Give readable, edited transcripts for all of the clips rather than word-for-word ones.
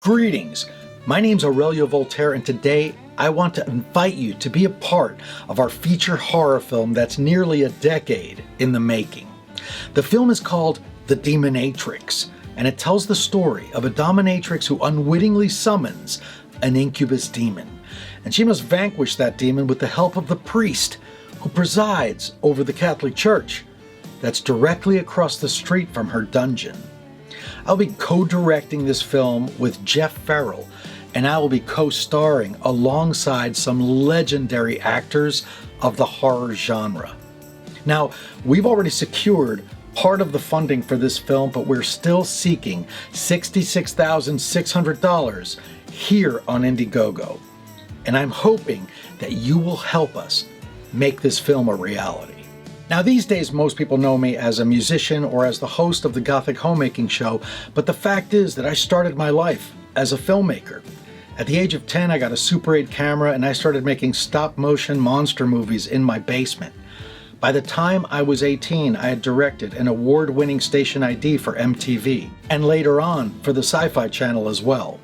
Greetings, my name's Aurelio Voltaire, and today I want to invite you to be a part of our feature horror film that's nearly a decade in the making. The film is called The Demonatrix, and it tells the story of a dominatrix who unwittingly summons an incubus demon. And she must vanquish that demon with the help of the priest who presides over the Catholic Church that's directly across the street from her dungeon. I'll be co-directing this film with Jeff Farrell, and I will be co-starring alongside some legendary actors of the horror genre. Now, we've already secured part of the funding for this film, but we're still seeking $66,600 here on Indiegogo. And I'm hoping that you will help us make this film a reality. Now, these days, most people know me as a musician or as the host of the Gothic Homemaking Show, but the fact is that I started my life as a filmmaker. At the age of 10, I got a Super 8 camera and I started making stop-motion monster movies in my basement. By the time I was 18, I had directed an award-winning station ID for MTV, and later on for the Sci-Fi Channel as well.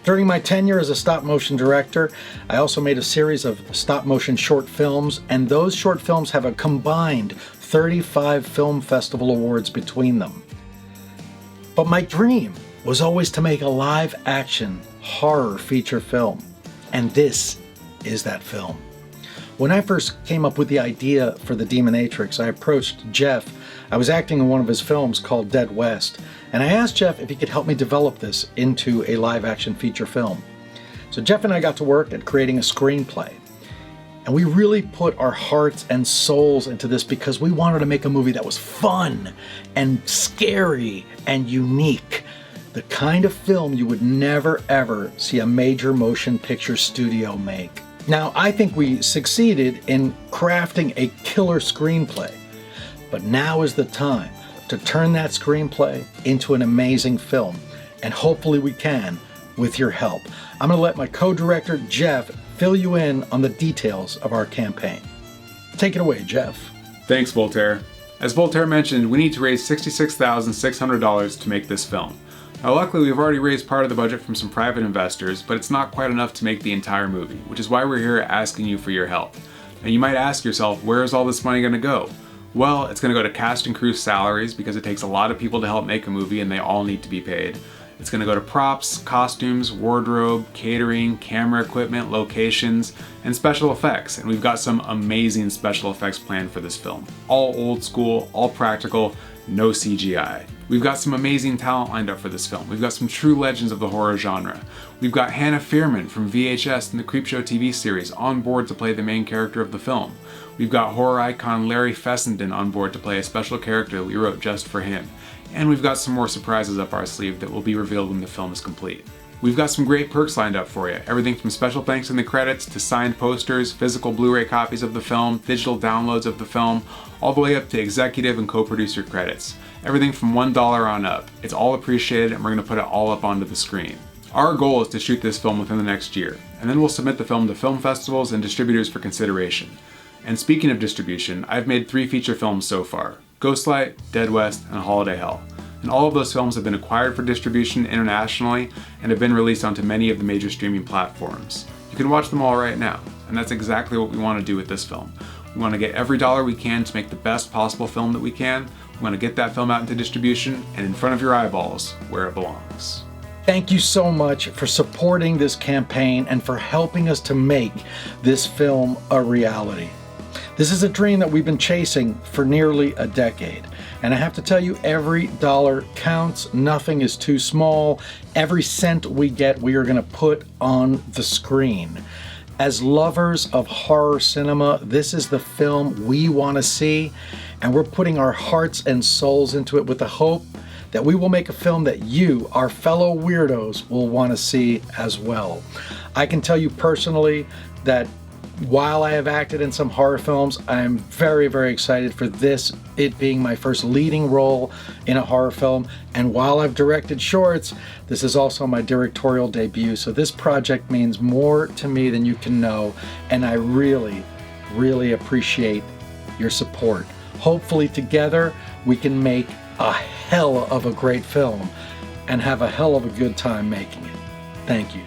During my tenure as a stop-motion director, I also made a series of stop-motion short films, and those short films have a combined 35 film festival awards between them. But my dream was always to make a live-action horror feature film, and this is that film. When I first came up with the idea for The Demonatrix, I approached Jeff. I was acting in one of his films called Dead West, and I asked Jeff if he could help me develop this into a live-action feature film. So Jeff and I got to work at creating a screenplay, and we really put our hearts and souls into this because we wanted to make a movie that was fun and scary and unique. The kind of film you would never ever see a major motion picture studio make. Now, I think we succeeded in crafting a killer screenplay, but now is the time to turn that screenplay into an amazing film, and hopefully we can with your help. I'm going to let my co-director Jeff fill you in on the details of our campaign. Take it away, Jeff. Thanks, Voltaire. As Voltaire mentioned, we need to raise $66,600 to make this film. Now, luckily, we've already raised part of the budget from some private investors, but it's not quite enough to make the entire movie, which is why we're here asking you for your help. Now, you might ask yourself, where is all this money going to go? Well, it's going to go to cast and crew salaries because it takes a lot of people to help make a movie and they all need to be paid. It's going to go to props, costumes, wardrobe, catering, camera equipment, locations, and special effects. And we've got some amazing special effects planned for this film. All old school, all practical, no CGI. We've got some amazing talent lined up for this film. We've got some true legends of the horror genre. We've got Hannah Fearman from VHS and the Creepshow TV series on board to play the main character of the film. We've got horror icon Larry Fessenden on board to play a special character that we wrote just for him. And we've got some more surprises up our sleeve that will be revealed when the film is complete. We've got some great perks lined up for you. Everything from special thanks in the credits to signed posters, physical Blu-ray copies of the film, digital downloads of the film, all the way up to executive and co-producer credits. Everything from $1 on up. It's all appreciated and we're going to put it all up onto the screen. Our goal is to shoot this film within the next year, and then we'll submit the film to film festivals and distributors for consideration. And speaking of distribution, I've made 3 feature films so far: Ghostlight, Dead West, and Holiday Hell. And all of those films have been acquired for distribution internationally and have been released onto many of the major streaming platforms. You can watch them all right now, and that's exactly what we want to do with this film. We want to get every dollar we can to make the best possible film that we can. We want to get that film out into distribution and in front of your eyeballs where it belongs. Thank you so much for supporting this campaign and for helping us to make this film a reality. This is a dream that we've been chasing for nearly a decade. And I have to tell you, every dollar counts. Nothing is too small. Every cent we get, we are going to put on the screen. As lovers of horror cinema, this is the film we want to see. And we're putting our hearts and souls into it with the hope that we will make a film that you, our fellow weirdos, will want to see as well. I can tell you personally that while I have acted in some horror films, I am very, very excited for this, it being my first leading role in a horror film. And while I've directed shorts, this is also my directorial debut. So this project means more to me than you can know. And I really, really appreciate your support. Hopefully together we can make a hell of a great film and have a hell of a good time making it. Thank you.